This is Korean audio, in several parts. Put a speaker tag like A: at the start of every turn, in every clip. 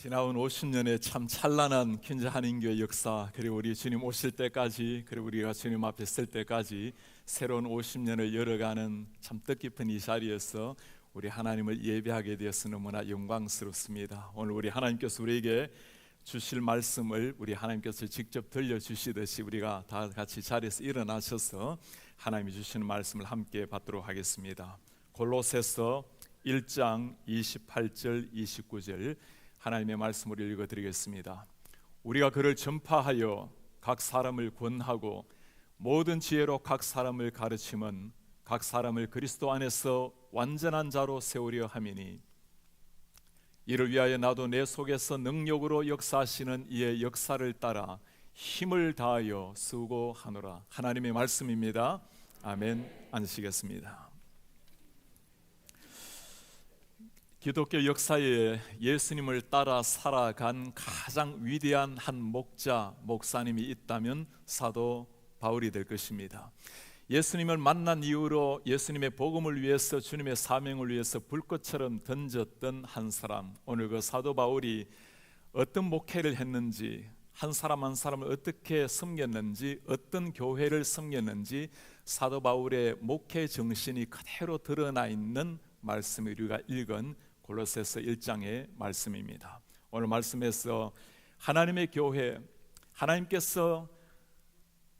A: 지나온 50년의 참 찬란한 퀸즈 한인교회 역사, 그리고 우리 주님 오실 때까지, 그리고 우리가 주님 앞에 설 때까지 새로운 50년을 열어가는 참 뜻깊은 이 자리에서 우리 하나님을 예배하게 되어서 너무나 영광스럽습니다. 오늘 우리 하나님께서 우리에게 주실 말씀을 우리 하나님께서 직접 들려주시듯이 우리가 다 같이 자리에서 일어나셔서 하나님이 주시는 말씀을 함께 받도록 하겠습니다. 골로새서 1장 28절 29절 하나님의 말씀을 읽어드리겠습니다. 우리가 그를 전파하여 각 사람을 권하고 모든 지혜로 각 사람을 가르침은 각 사람을 그리스도 안에서 완전한 자로 세우려 함이니 이를 위하여 나도 내 속에서 능력으로 역사하시는 이의 역사를 따라 힘을 다하여 수고하노라. 하나님의 말씀입니다. 아멘. 앉으시겠습니다. 기독교 역사에 예수님을 따라 살아간 가장 위대한 한 목사님이 있다면 사도 바울이 될 것입니다. 예수님을 만난 이후로 예수님의 복음을 위해서, 주님의 사명을 위해서 불꽃처럼 던졌던 한 사람, 오늘 그 사도 바울이 어떤 목회를 했는지, 한 사람 한 사람을 어떻게 섬겼는지, 어떤 교회를 섬겼는지 사도 바울의 목회 정신이 그대로 드러나 있는 말씀을 우리가 읽은 골로새서 1장의 말씀입니다. 오늘 말씀에서 하나님의 교회, 하나님께서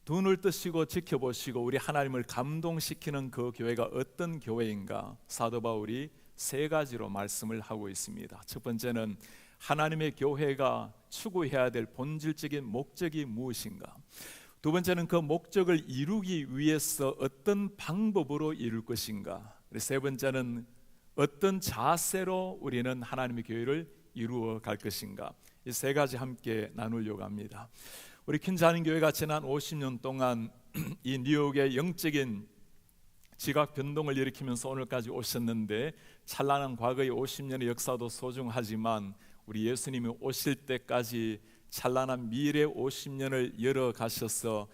A: 눈을 뜨시고 지켜보시고 우리 하나님을 감동시키는 그 교회가 어떤 교회인가, 사도 바울이 세 가지로 말씀을 하고 있습니다. 첫 번째는 하나님의 교회가 추구해야 될 본질적인 목적이 무엇인가, 두 번째는 그 목적을 이루기 위해서 어떤 방법으로 이룰 것인가, 세 번째는 어떤 자세로 우리는 하나님의 교회를 이루어 갈 것인가, 이 세 가지 함께 나누려고 합니다. 우리 퀸즈 한인교회가 지난 50년 동안 이 뉴욕의 영적인 지각 변동을 일으키면서 오늘까지 오셨는데, 찬란한 과거의 50년의 역사도 소중하지만 우리 예수님이 오실 때까지 찬란한 미래 50년을 열어 가셔서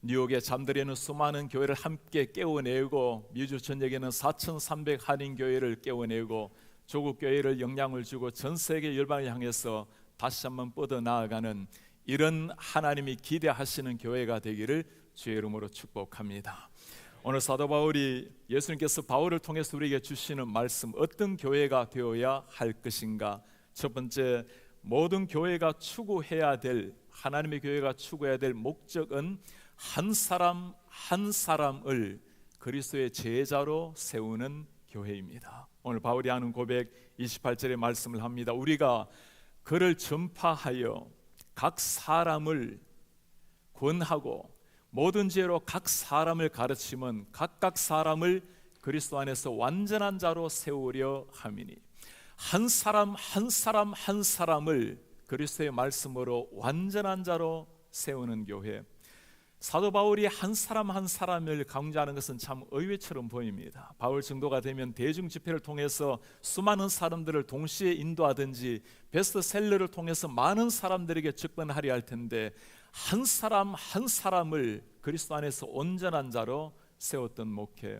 A: 뉴욕에 잠들어 있는 수많은 교회를 함께 깨워내고, 미주 전역에는 4,300 한인교회를 깨워내고 조국 교회를 영향을 주고 전 세계 열방을 향해서 다시 한번 뻗어나아가는 이런 하나님이 기대하시는 교회가 되기를 주의 이름으로 축복합니다. 오늘 사도 바울이, 예수님께서 바울을 통해서 우리에게 주시는 말씀, 어떤 교회가 되어야 할 것인가. 첫 번째, 모든 교회가 추구해야 될, 하나님의 교회가 추구해야 될 목적은 한 사람 한 사람을 그리스도의 제자로 세우는 교회입니다. 오늘 바울이 하는 고백 28절의 말씀을 합니다. 우리가 그를 전파하여 각 사람을 권하고 모든 지혜로 각 사람을 가르침은 각각 사람을 그리스도 안에서 완전한 자로 세우려 함이니, 한 사람 한 사람 한 사람을 그리스도의 말씀으로 완전한 자로 세우는 교회. 사도 바울이 한 사람 한 사람을 강조하는 것은 참 의외처럼 보입니다. 바울 정도가 되면 대중 집회를 통해서 수많은 사람들을 동시에 인도하든지 베스트셀러를 통해서 많은 사람들에게 접근하려 할 텐데, 한 사람 한 사람을 그리스도 안에서 온전한 자로 세웠던 목회.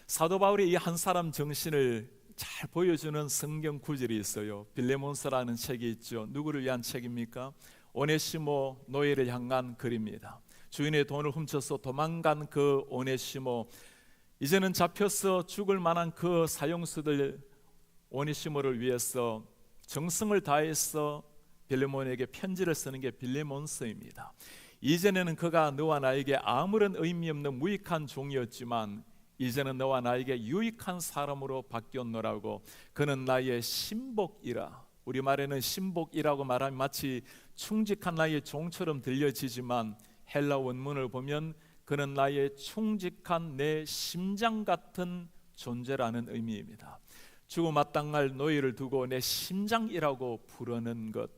A: 사도 바울이 이 한 사람 정신을 잘 보여주는 성경 구절이 있어요. 빌레몬서라는 책이 있죠. 누구를 위한 책입니까? 오네시모 노예를 향한 글입니다. 주인의 돈을 훔쳐서 도망간 그 오네시모, 이제는 잡혀서 죽을 만한 그 사형수들 오네시모를 위해서 정성을 다해서 빌레몬에게 편지를 쓰는 게 빌레몬서입니다. 이전에는 그가 너와 나에게 아무런 의미 없는 무익한 종이었지만 이제는 너와 나에게 유익한 사람으로 바뀌었노라고. 그는 나의 신복이라. 우리말에는 신복이라고 말하면 마치 충직한 나의 종처럼 들려지지만 헬라 원문을 보면 그는 나의 충직한 내 심장 같은 존재라는 의미입니다. 죽음 마땅할 노예를 두고 내 심장이라고 부르는 것,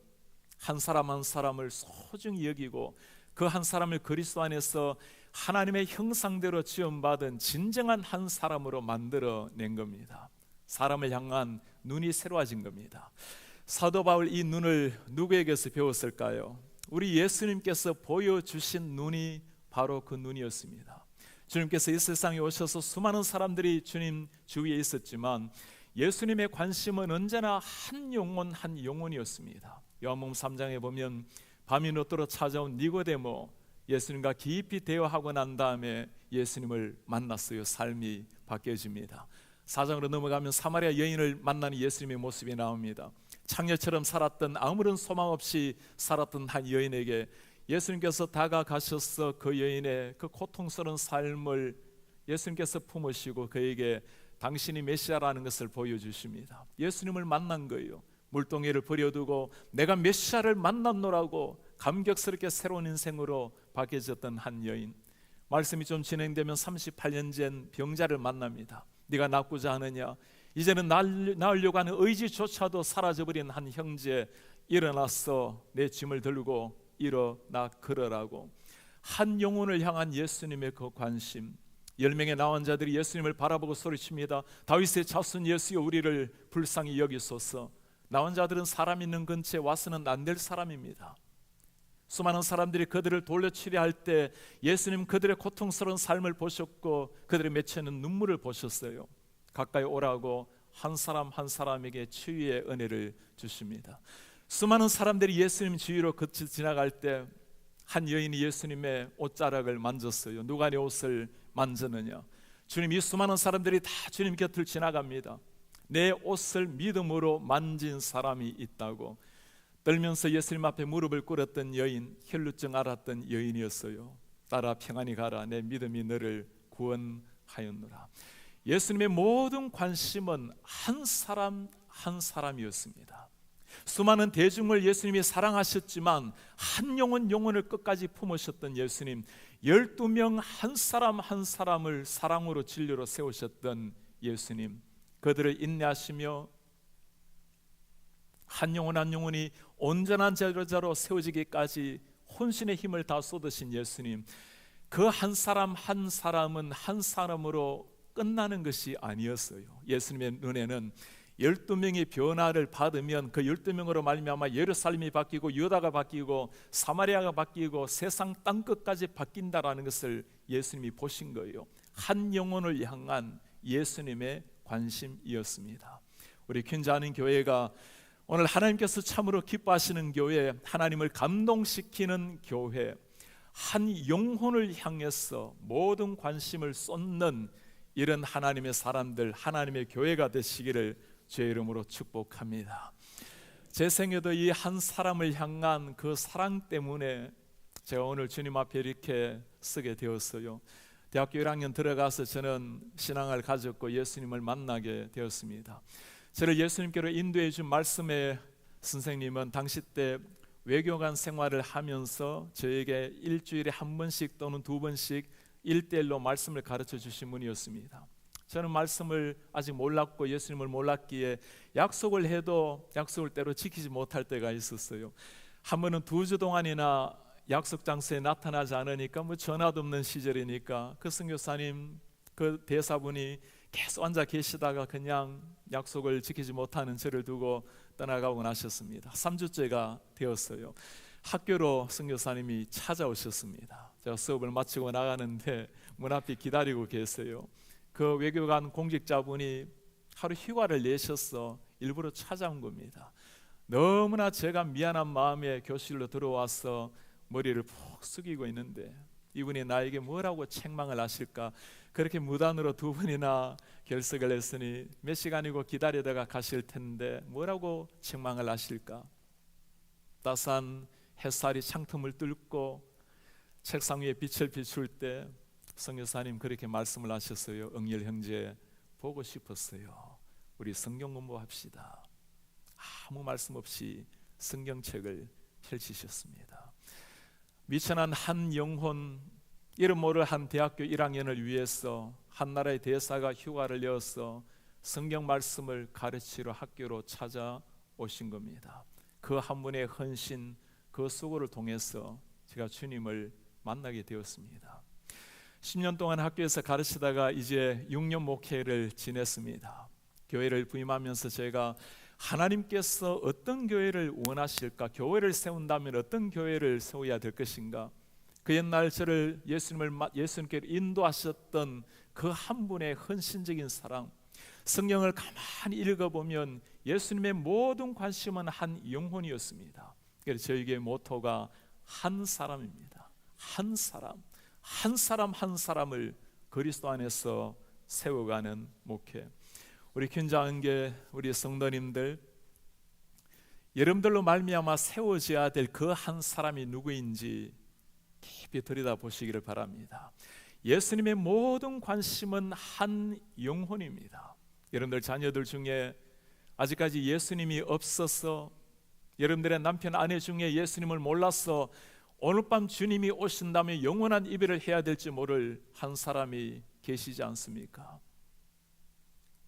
A: 한 사람 한 사람을 소중히 여기고 그 한 사람을 그리스도 안에서 하나님의 형상대로 지음받은 진정한 한 사람으로 만들어낸 겁니다. 사람을 향한 눈이 새로워진 겁니다. 사도 바울 이 눈을 누구에게서 배웠을까요? 우리 예수님께서 보여주신 눈이 바로 그 눈이었습니다. 주님께서 이 세상에 오셔서 수많은 사람들이 주님 주위에 있었지만 예수님의 관심은 언제나 한 영혼 한 영혼이었습니다. 요한복음 3장에 보면 밤이 늦도록 찾아온 니고데모, 예수님과 깊이 대화하고 난 다음에 예수님을 만났어요. 삶이 바뀌어집니다. 4장으로 넘어가면 사마리아 여인을 만나는 예수님의 모습이 나옵니다. 창녀처럼 살았던, 아무런 소망 없이 살았던 한 여인에게 예수님께서 다가가셔서 그 여인의 그 고통스러운 삶을 예수님께서 품으시고 그에게 당신이 메시아라는 것을 보여주십니다. 예수님을 만난 거예요. 물동이를 버려두고 내가 메시아를 만났노라고 감격스럽게 새로운 인생으로 바뀌어졌던 한 여인, 말씀이 좀 진행되면 38년 전 병자를 만납니다. 네가 낫고자 하느냐? 이제는 나으려고 하는 의지조차도 사라져버린 한 형제, 일어나서 내 짐을 들고 일어나 걸으라고. 한 영혼을 향한 예수님의 그 관심, 10명의 나온 자들이 예수님을 바라보고 소리칩니다. 다윗의 자손 예수여 우리를 불쌍히 여기소서. 나온 자들은 사람 있는 근처에 와서는 안 될 사람입니다. 수많은 사람들이 그들을 돌려치려 할 때 예수님 그들의 고통스러운 삶을 보셨고 그들의 맺히는 눈물을 보셨어요. 가까이 오라고 한 사람 한 사람에게 치유의 은혜를 주십니다. 수많은 사람들이 예수님 주위로 거쳐 지나갈 때 한 여인이 예수님의 옷자락을 만졌어요. 누가 네 옷을 만졌느냐? 주님, 이 수많은 사람들이 다 주님 곁을 지나갑니다. 내 옷을 믿음으로 만진 사람이 있다고. 떨면서 예수님 앞에 무릎을 꿇었던 여인, 혈루증 앓았던 여인이었어요. 따라 평안히 가라, 내 믿음이 너를 구원하였노라. 예수님의 모든 관심은 한 사람 한 사람이었습니다. 수많은 대중을 예수님이 사랑하셨지만 한 영혼을 끝까지 품으셨던 예수님, 12명 한 사람 한 사람을 사랑으로 진료로 세우셨던 예수님, 그들을 인내하시며 한 영혼 한 영혼이 온전한 제자로 세워지기까지 혼신의 힘을 다 쏟으신 예수님, 그 한 사람 한 사람은 한 사람으로 끝나는 것이 아니었어요. 예수님의 눈에는 12명의 변화를 받으면 그 12명으로 말미암아 예루살렘이 바뀌고 유다가 바뀌고 사마리아가 바뀌고 세상 땅끝까지 바뀐다라는 것을 예수님이 보신 거예요. 한 영혼을 향한 예수님의 관심이었습니다. 우리 퀸자하는 교회가 오늘 하나님께서 참으로 기뻐하시는 교회, 하나님을 감동시키는 교회, 한 영혼을 향해서 모든 관심을 쏟는 이런 하나님의 사람들, 하나님의 교회가 되시기를 주의 이름으로 축복합니다. 제 생에도 이 한 사람을 향한 그 사랑 때문에 제가 오늘 주님 앞에 이렇게 서게 되었어요. 대학교 1학년 들어가서 저는 신앙을 가졌고 예수님을 만나게 되었습니다. 저를 예수님께로 인도해 준 말씀의 선생님은 당시 때 외교관 생활을 하면서 저에게 일주일에 한 번씩 또는 두 번씩 1:1로 말씀을 가르쳐 주신 분이었습니다. 저는 말씀을 아직 몰랐고 예수님을 몰랐기에 약속을 해도 약속을 때로 지키지 못할 때가 있었어요. 한 번은 2주 동안이나 약속 장소에 나타나지 않으니까 전화도 없는 시절이니까 그 선교사님, 그 대사분이 계속 앉아 계시다가 그냥 약속을 지키지 못하는 저를 두고 떠나가고 나셨습니다. 3주째가 되었어요. 학교로 선교사님이 찾아오셨습니다. 제가 수업을 마치고 나가는데 문 앞에 기다리고 계세요. 그 외교관 공직자분이 하루 휴가를 내셔서 일부러 찾아온 겁니다. 너무나 제가 미안한 마음에 교실로 들어와서 머리를 푹 숙이고 있는데 이분이 나에게 뭐라고 책망을 하실까? 그렇게 무단으로 2번이나 결석을 했으니 몇 시간이고 기다리다가 가실 텐데 뭐라고 책망을 하실까? 따스한 햇살이 창틈을 뚫고 책상 위에 빛을 비출 때 선교사님 그렇게 말씀을 하셨어요. 응일 형제, 보고 싶었어요. 우리 성경 공부합시다. 아무 말씀 없이 성경책을 펼치셨습니다. 미천한 한 영혼, 이름 모를 한 대학교 1학년을 위해서 한 나라의 대사가 휴가를 내어서 성경 말씀을 가르치러 학교로 찾아오신 겁니다. 그 한 분의 헌신, 그 수고를 통해서 제가 주님을 만나게 되었습니다. 10년 동안 학교에서 가르치다가 이제 6년 목회를 지냈습니다. 교회를 부임하면서 제가 하나님께서 어떤 교회를 원하실까? 교회를 세운다면 어떤 교회를 세워야 될 것인가? 그 옛날 저를 예수님께 인도하셨던 그 한 분의 헌신적인 사랑, 성경을 가만히 읽어보면 예수님의 모든 관심은 한 영혼이었습니다. 그래서 저에게 모토가 한 사람입니다. 한 사람, 한 사람 한 사람을 그리스도 안에서 세워가는 목회. 우리 긴장한게 우리 성도님들, 여러분들로 말미암아 세워져야 될 그 한 사람이 누구인지 깊이 들여다보시기를 바랍니다. 예수님의 모든 관심은 한 영혼입니다. 여러분들 자녀들 중에 아직까지 예수님이 없어서, 여러분들의 남편 아내 중에 예수님을 몰라서 오늘 밤 주님이 오신다면 영원한 이별을 해야 될지 모를 한 사람이 계시지 않습니까?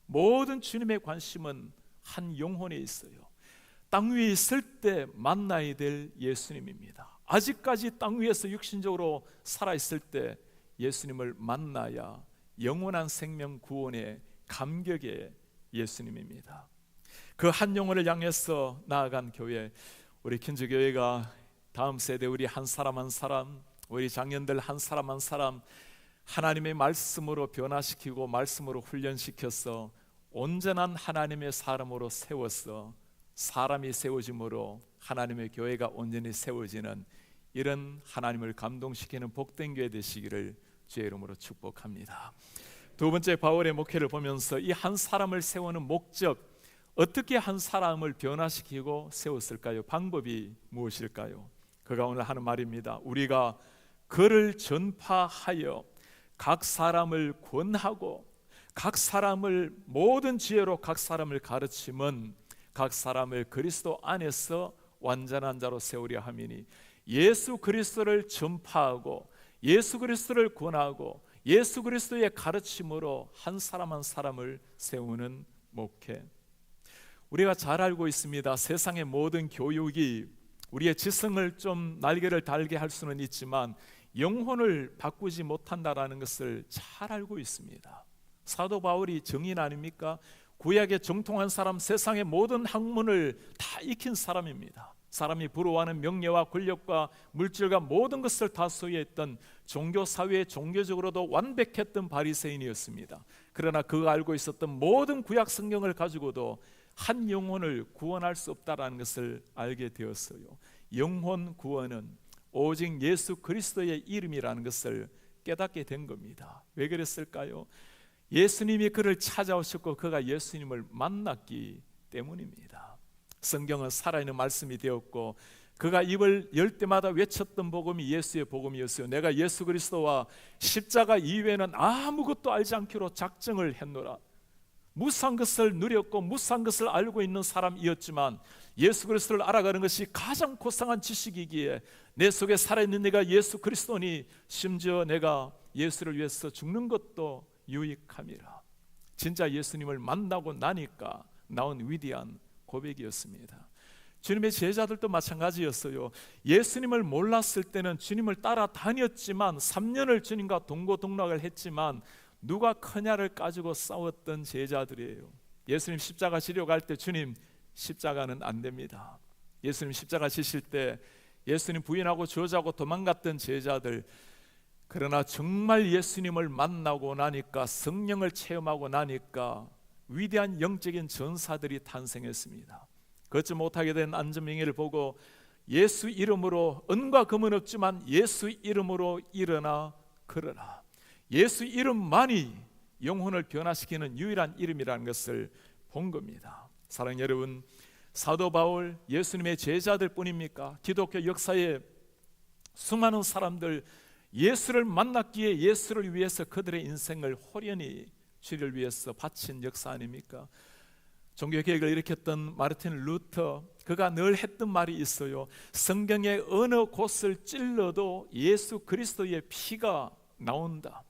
A: 모든 주님의 관심은 한 영혼에 있어요. 땅 위에 있을 때 만나야 될 예수님입니다. 아직까지 땅 위에서 육신적으로 살아있을 때 예수님을 만나야 영원한 생명 구원의 감격의 예수님입니다. 그 한 영혼을 향해서 나아간 교회, 우리 킨즈교회가 다음 세대 우리 한 사람 한 사람, 우리 장년들 한 사람 한 사람 하나님의 말씀으로 변화시키고 말씀으로 훈련시켜서 온전한 하나님의 사람으로 세워서 사람이 세워짐으로 하나님의 교회가 온전히 세워지는 이런 하나님을 감동시키는 복된 교회 되시기를 주의 이름으로 축복합니다. 두 번째, 바울의 목회를 보면서 이 한 사람을 세우는 목적, 어떻게 한 사람을 변화시키고 세웠을까요? 방법이 무엇일까요? 그가 오늘 하는 말입니다. 우리가 그를 전파하여 각 사람을 권하고 각 사람을 모든 지혜로 각 사람을 가르치면 각 사람을 그리스도 안에서 완전한 자로 세우려 함이니, 예수 그리스도를 전파하고 예수 그리스도를 권하고 예수 그리스도의 가르침으로 한 사람 한 사람을 세우는 목회. 우리가 잘 알고 있습니다. 세상의 모든 교육이 우리의 지성을 좀 날개를 달게 할 수는 있지만 영혼을 바꾸지 못한다라는 것을 잘 알고 있습니다. 사도 바울이 증인 아닙니까? 구약에 정통한 사람, 세상의 모든 학문을 다 익힌 사람입니다. 사람이 부러워하는 명예와 권력과 물질과 모든 것을 다 소유했던 종교사회에 종교적으로도 완벽했던 바리새인이었습니다. 그러나 그가 알고 있었던 모든 구약 성경을 가지고도 한 영혼을 구원할 수 없다는 것을 알게 되었어요. 영혼 구원은 오직 예수 그리스도의 이름이라는 것을 깨닫게 된 겁니다. 왜 그랬을까요? 예수님이 그를 찾아오셨고 그가 예수님을 만났기 때문입니다. 성경은 살아있는 말씀이 되었고 그가 입을 열 때마다 외쳤던 복음이 예수의 복음이었어요. 내가 예수 그리스도와 십자가 이외에는 아무것도 알지 않기로 작정을 했노라. 무수한 것을 누렸고 무수한 것을 알고 있는 사람이었지만 예수 그리스도를 알아가는 것이 가장 고상한 지식이기에 내 속에 살아있는 내가 예수 그리스도니 심지어 내가 예수를 위해서 죽는 것도 유익함이라. 진짜 예수님을 만나고 나니까 나온 위대한 고백이었습니다. 주님의 제자들도 마찬가지였어요. 예수님을 몰랐을 때는 주님을 따라다녔지만 3년을 주님과 동고동락을 했지만 누가 크냐를 가지고 싸웠던 제자들이에요. 예수님 십자가 지려 갈 때 주님 십자가는 안 됩니다. 예수님 십자가 지실 때 예수님 부인하고 저주하고 도망갔던 제자들, 그러나 정말 예수님을 만나고 나니까 성령을 체험하고 나니까 위대한 영적인 전사들이 탄생했습니다. 걷지 못하게 된 안전명예를 보고 예수 이름으로, 은과 금은 없지만 예수 이름으로 일어나 걸어라. 예수 이름만이 영혼을 변화시키는 유일한 이름이라는 것을 본 겁니다. 사랑하는 여러분, 사도 바울 예수님의 제자들 뿐입니까? 기독교 역사에 수많은 사람들 예수를 만났기에 예수를 위해서 그들의 인생을 호련히 주를 위해서 바친 역사 아닙니까? 종교개혁을 일으켰던 마르틴 루터, 그가 늘 했던 말이 있어요. 성경의 어느 곳을 찔러도 예수 그리스도의 피가 나온다.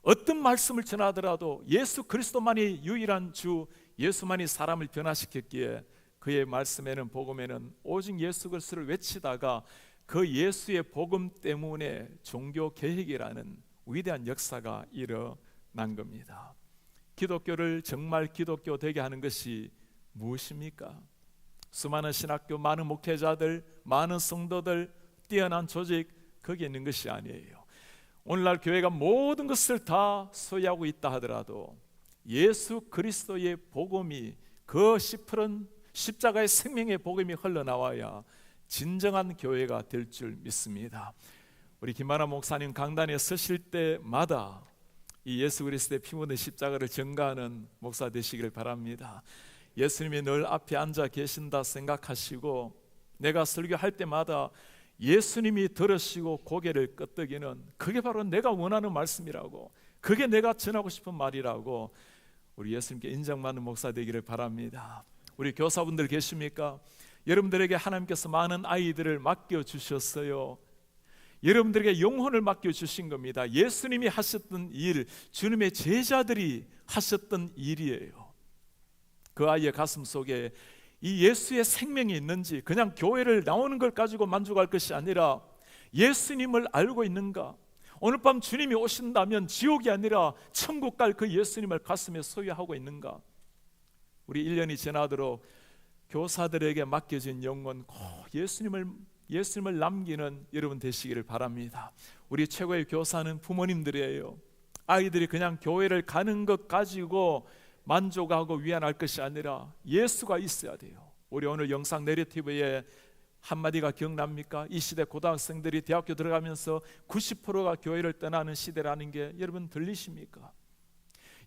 A: 어떤 말씀을 전하더라도 예수 그리스도만이 유일한 주, 예수만이 사람을 변화시켰기에 그의 말씀에는, 복음에는 오직 예수 그리스도를 외치다가 그 예수의 복음 때문에 종교개혁이라는 위대한 역사가 일어난 겁니다. 기독교를 정말 기독교 되게 하는 것이 무엇입니까? 수많은 신학교, 많은 목회자들, 많은 성도들, 뛰어난 조직, 거기에 있는 것이 아니에요. 오늘날 교회가 모든 것을 다 소유하고 있다 하더라도 예수 그리스도의 복음이, 그 시푸른 십자가의 생명의 복음이 흘러나와야 진정한 교회가 될 줄 믿습니다. 우리 김만화 목사님 강단에 서실 때마다 이 예수 그리스도의 피 묻은 십자가를 증거하는 목사 되시길 바랍니다. 예수님이 늘 앞에 앉아 계신다 생각하시고, 내가 설교할 때마다 예수님이 들으시고 고개를 끄덕이는, 그게 바로 내가 원하는 말씀이라고, 그게 내가 전하고 싶은 말이라고 우리 예수님께 인정받는 목사 되기를 바랍니다. 우리 교사분들 계십니까? 여러분들에게 하나님께서 많은 아이들을 맡겨주셨어요. 여러분들에게 영혼을 맡겨주신 겁니다. 예수님이 하셨던 일, 주님의 제자들이 하셨던 일이에요. 그 아이의 가슴 속에 이 예수의 생명이 있는지, 그냥 교회를 나오는 걸 가지고 만족할 것이 아니라 예수님을 알고 있는가? 오늘 밤 주님이 오신다면 지옥이 아니라 천국 갈 그 예수님을 가슴에 소유하고 있는가? 우리 1년이 지나도록 교사들에게 맡겨진 영혼, 꼭 예수님을 남기는 여러분 되시기를 바랍니다. 우리 최고의 교사는 부모님들이에요. 아이들이 그냥 교회를 가는 것 가지고 만족하고 위안할 것이 아니라 예수가 있어야 돼요. 우리 오늘 영상 내러티브에 한마디가 기억납니까? 이 시대 고등학생들이 대학교 들어가면서 90%가 교회를 떠나는 시대라는 게 여러분 들리십니까?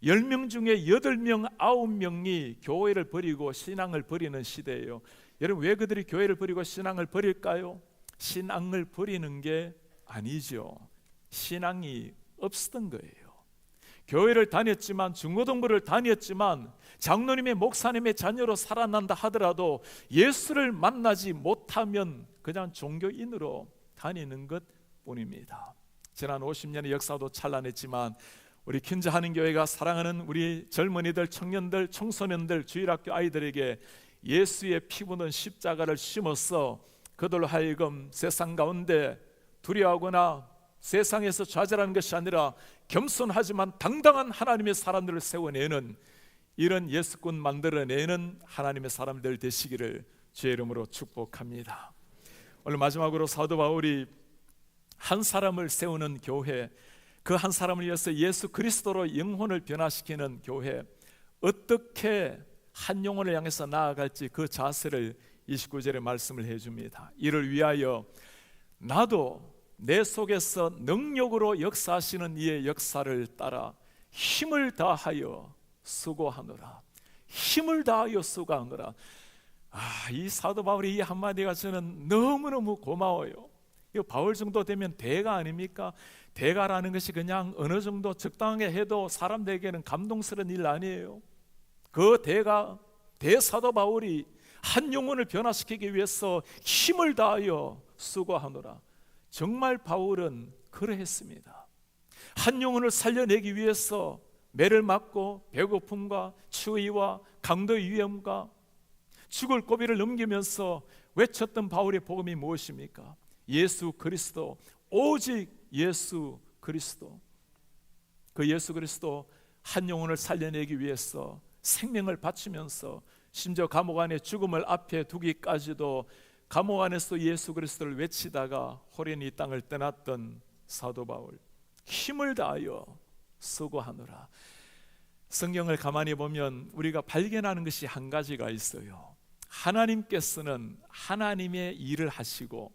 A: 10명 중에 8명, 9명이 교회를 버리고 신앙을 버리는 시대예요. 여러분, 왜 그들이 교회를 버리고 신앙을 버릴까요? 신앙을 버리는 게 아니죠. 신앙이 없었던 거예요. 교회를 다녔지만, 중고등부를 다녔지만, 장로님의 목사님의 자녀로 살아난다 하더라도 예수를 만나지 못하면 그냥 종교인으로 다니는 것 뿐입니다. 지난 50년의 역사도 찬란했지만 우리 퀸즈 한인교회가 사랑하는 우리 젊은이들, 청년들, 청소년들, 주일학교 아이들에게 예수의 피 묻은 십자가를 심어서 그들로 하여금 세상 가운데 두려워하거나 세상에서 좌절하는 것이 아니라 겸손하지만 당당한 하나님의 사람들을 세워내는, 이런 예수꾼 만들어내는 하나님의 사람들 되시기를 주의 이름으로 축복합니다. 오늘 마지막으로 사도 바울이 한 사람을 세우는 교회, 그 한 사람을 위해서 예수 그리스도로 영혼을 변화시키는 교회, 어떻게 한 영혼을 향해서 나아갈지 그 자세를 29절에 말씀을 해줍니다. 이를 위하여 나도 내 속에서 능력으로 역사하시는 이의 역사를 따라 힘을 다하여 수고하노라. 힘을 다하여 수고하노라. 이 사도 바울의 이 한마디가 저는 너무너무 고마워요. 이 바울 정도 되면 대가 아닙니까? 대가라는 것이 그냥 어느 정도 적당하게 해도 사람들에게는 감동스러운 일 아니에요. 그 대사도 바울이 한 영혼을 변화시키기 위해서 힘을 다하여 수고하노라. 정말 바울은 그러했습니다. 한 영혼을 살려내기 위해서 매를 맞고 배고픔과 추위와 강도의 위험과 죽을 고비를 넘기면서 외쳤던 바울의 복음이 무엇입니까? 예수 그리스도, 오직 예수 그리스도. 그 예수 그리스도 한 영혼을 살려내기 위해서 생명을 바치면서 심지어 감옥 안에 죽음을 앞에 두기까지도 감옥 안에서 예수 그리스도를 외치다가 호련히 이 땅을 떠났던 사도 바울, 힘을 다하여 수고하노라. 성경을 가만히 보면 우리가 발견하는 것이 한 가지가 있어요. 하나님께서는 하나님의 일을 하시고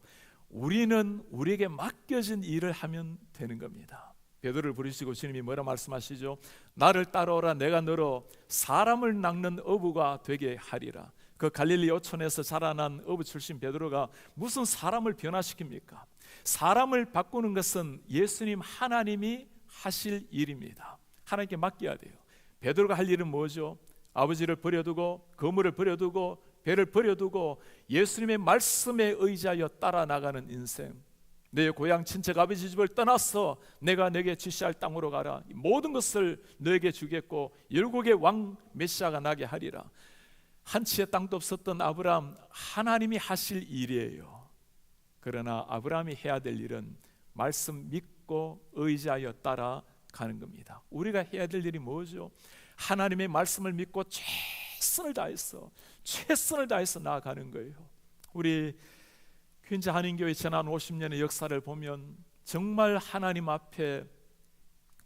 A: 우리는 우리에게 맡겨진 일을 하면 되는 겁니다. 베드로를 부르시고 주님이 뭐라 말씀하시죠? 나를 따라오라, 내가 너로 사람을 낚는 어부가 되게 하리라. 그 갈릴리 어촌에서 자라난 어부 출신 베드로가 무슨 사람을 변화시킵니까? 사람을 바꾸는 것은 예수님 하나님이 하실 일입니다. 하나님께 맡겨야 돼요. 베드로가 할 일은 뭐죠? 아버지를 버려두고 거물을 버려두고 배를 버려두고 예수님의 말씀에 의지하여 따라 나가는 인생. 내 고향 친척 아버지 집을 떠나서 내가 내게 지시할 땅으로 가라. 모든 것을 너에게 주겠고 열국의 왕 메시아가 나게 하리라. 한 치의 땅도 없었던 아브라함, 하나님이 하실 일이에요. 그러나 아브라함이 해야 될 일은 말씀 믿고 의지하여 따라가는 겁니다. 우리가 해야 될 일이 뭐죠? 하나님의 말씀을 믿고 최선을 다해서 나아가는 거예요. 우리 퀸즈 한인교회 지난 50년의 역사를 보면 정말 하나님 앞에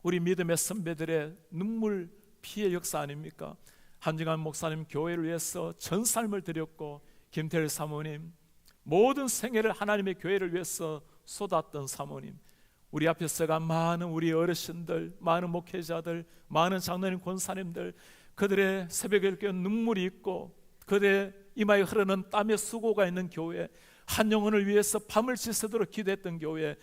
A: 우리 믿음의 선배들의 눈물 피의 역사 아닙니까? 한중환 목사님 교회를 위해서 전 삶을 드렸고, 김태일 사모님 모든 생애를 하나님의 교회를 위해서 쏟았던 사모님, 우리 앞에 서간 많은 우리 어르신들, 많은 목회자들, 많은 장로님, 권사님들, 그들의 새벽에 이렇게 눈물이 있고 그들의 이마에 흐르는 땀의 수고가 있는 교회, 한 영혼을 위해서 밤을 지새도록 기도했던 교회,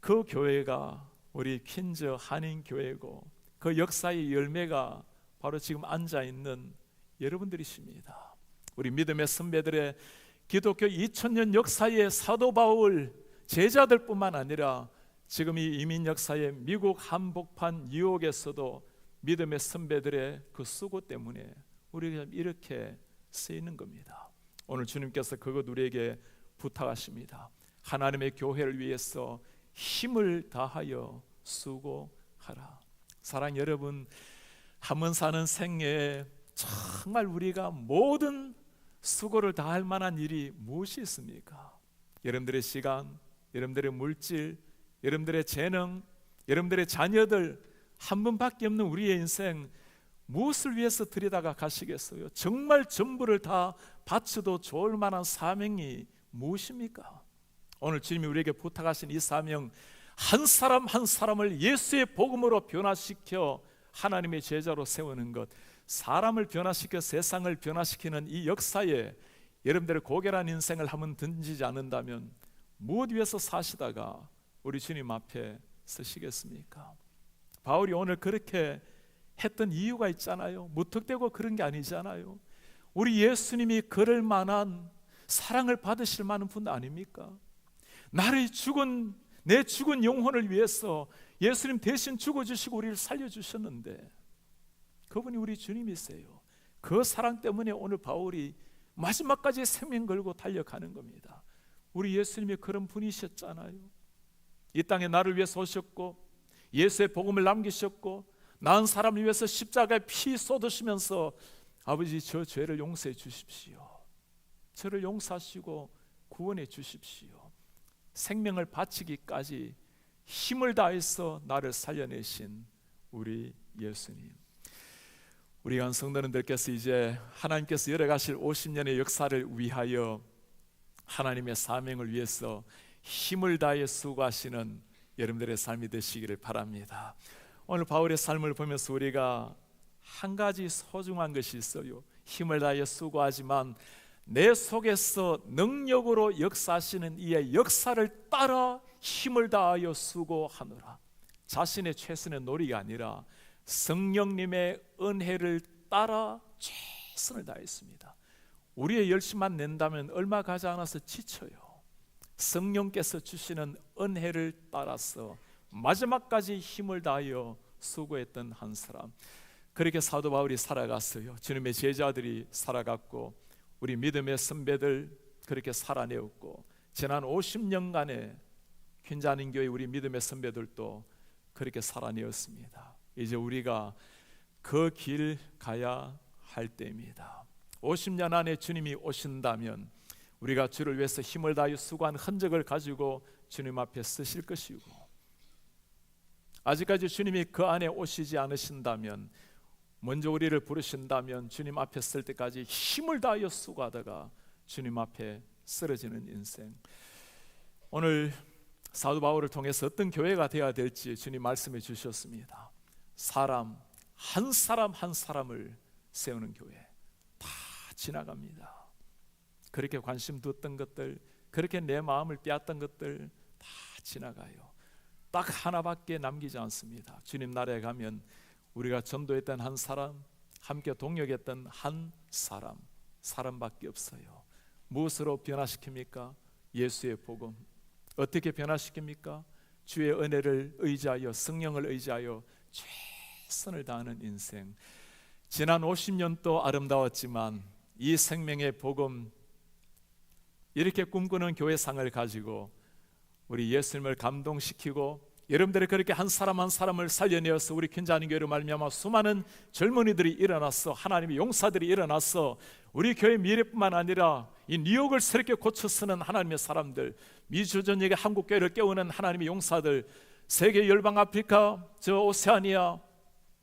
A: 그 교회가 우리 퀸즈 한인교회고, 그 역사의 열매가 바로 지금 앉아있는 여러분들이십니다. 우리 믿음의 선배들의 기독교 2000년 역사의 사도 바울 제자들뿐만 아니라 지금 이 이민 역사의 미국 한복판 뉴욕에서도 믿음의 선배들의 그 수고 때문에 우리가 이렇게 쓰이는 겁니다. 오늘 주님께서 그것 우리에게 부탁하십니다. 하나님의 교회를 위해서 힘을 다하여 수고하라. 사랑 여러분, 한번 사는 생애에 정말 우리가 모든 수고를 다할 만한 일이 무엇이 있습니까? 여러분들의 시간, 여러분들의 물질, 여러분들의 재능, 여러분들의 자녀들, 한 번밖에 없는 우리의 인생, 무엇을 위해서 들여다가 가시겠어요? 정말 전부를 다 바쳐도 좋을 만한 사명이 무엇입니까? 오늘 주님이 우리에게 부탁하신 이 사명, 한 사람 한 사람을 예수의 복음으로 변화시켜 하나님의 제자로 세우는 것, 사람을 변화시켜 세상을 변화시키는 이 역사에 여러분들의 고결한 인생을 한번 던지지 않는다면 무엇 위해서 사시다가 우리 주님 앞에 서시겠습니까? 바울이 오늘 그렇게 했던 이유가 있잖아요. 무턱대고 그런 게 아니잖아요. 우리 예수님이 그럴 만한 사랑을 받으실 만한 분 아닙니까? 내 죽은 영혼을 위해서 예수님 대신 죽어주시고 우리를 살려주셨는데, 그분이 우리 주님이세요. 그 사랑 때문에 오늘 바울이 마지막까지 생명 걸고 달려가는 겁니다. 우리 예수님이 그런 분이셨잖아요. 이 땅에 나를 위해서 오셨고 예수의 복음을 남기셨고 나은 사람을 위해서 십자가에 피 쏟으시면서 아버지, 저 죄를 용서해 주십시오. 저를 용서하시고 구원해 주십시오. 생명을 바치기까지 힘을 다해서 나를 살려내신 우리 예수님, 우리 한 성도님들께서 이제 하나님께서 열어가실 50년의 역사를 위하여 하나님의 사명을 위해서 힘을 다해 수고하시는 여러분들의 삶이 되시기를 바랍니다. 오늘 바울의 삶을 보면서 우리가 한 가지 소중한 것이 있어요. 힘을 다해 수고하지만 내 속에서 능력으로 역사하시는 이의 역사를 따라 힘을 다하여 수고하노라. 자신의 최선의 노력이 아니라 성령님의 은혜를 따라 최선을 다했습니다. 우리의 열심만 낸다면 얼마 가지 않아서 지쳐요. 성령께서 주시는 은혜를 따라서 마지막까지 힘을 다하여 수고했던 한 사람, 그렇게 사도 바울이 살아갔어요. 주님의 제자들이 살아갔고 우리 믿음의 선배들 그렇게 살아내었고, 지난 50년간의 퀸자한인교회 우리 믿음의 선배들도 그렇게 살아내었습니다. 이제 우리가 그 길 가야 할 때입니다. 50년 안에 주님이 오신다면 우리가 주를 위해서 힘을 다하여 수고한 흔적을 가지고 주님 앞에 서실 것이고, 아직까지 주님이 그 안에 오시지 않으신다면, 먼저 우리를 부르신다면 주님 앞에 설 때까지 힘을 다하여 수고하다가 주님 앞에 쓰러지는 인생. 오늘 사도 바울을 통해서 어떤 교회가 되어야 될지 주님 말씀해 주셨습니다. 한 사람 한 사람을 세우는 교회. 다 지나갑니다. 그렇게 관심 두었던 것들, 그렇게 내 마음을 빼앗던 것들 다 지나가요. 딱 하나밖에 남기지 않습니다. 주님 나라에 가면 우리가 전도했던 한 사람, 함께 동역했던 한 사람밖에 없어요. 무엇으로 변화시킵니까? 예수의 복음. 어떻게 변화시킵니까? 주의 은혜를 의지하여, 성령을 의지하여 최선을 다하는 인생. 지난 50년도 아름다웠지만 이 생명의 복음, 이렇게 꿈꾸는 교회상을 가지고 우리 예수님을 감동시키고 여러분들이 그렇게 한 사람 한 사람을 살려내어서 우리 퀸자한인 교회로 말미암아 수많은 젊은이들이 일어났어, 하나님의 용사들이 일어났어. 우리 교회 미래뿐만 아니라 이 뉴욕을 새롭게 고쳐 쓰는 하나님의 사람들, 미주전역의 한국 교회를 깨우는 하나님의 용사들, 세계 열방, 아프리카, 저 오세아니아,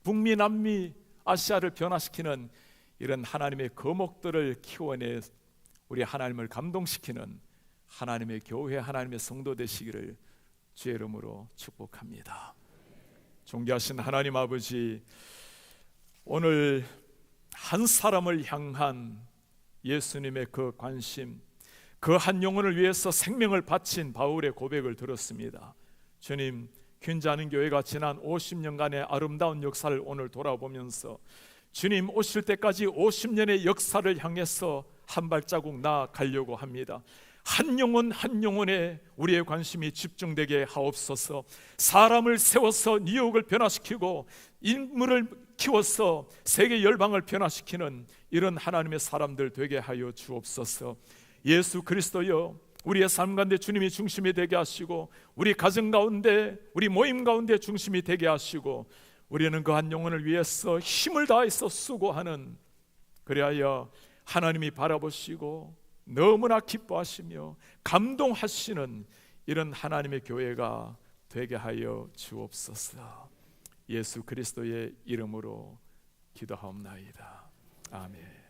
A: 북미, 남미, 아시아를 변화시키는 이런 하나님의 거목들을 키워내 우리 하나님을 감동시키는 하나님의 교회, 하나님의 성도 되시기를 주의 이름으로 축복합니다. 존귀하신 하나님 아버지, 오늘 한 사람을 향한 예수님의 그 관심, 그 한 영혼을 위해서 생명을 바친 바울의 고백을 들었습니다. 주님, 퀸자는 교회가 지난 50년간의 아름다운 역사를 오늘 돌아보면서 주님 오실 때까지 50년의 역사를 향해서 한 발자국 나아가려고 합니다. 한 영혼 한 영혼에 우리의 관심이 집중되게 하옵소서. 사람을 세워서 뉴욕을 변화시키고 인물을 키워서 세계 열방을 변화시키는 이런 하나님의 사람들 되게 하여 주옵소서. 예수 그리스도여, 우리의 삶 가운데 주님이 중심이 되게 하시고 우리 가정 가운데, 우리 모임 가운데 중심이 되게 하시고 우리는 그 한 영혼을 위해서 힘을 다해서 수고하는, 그리하여 하나님이 바라보시고 너무나 기뻐하시며 감동하시는 이런 하나님의 교회가 되게 하여 주옵소서. 예수 그리스도의 이름으로 기도하옵나이다. 아멘.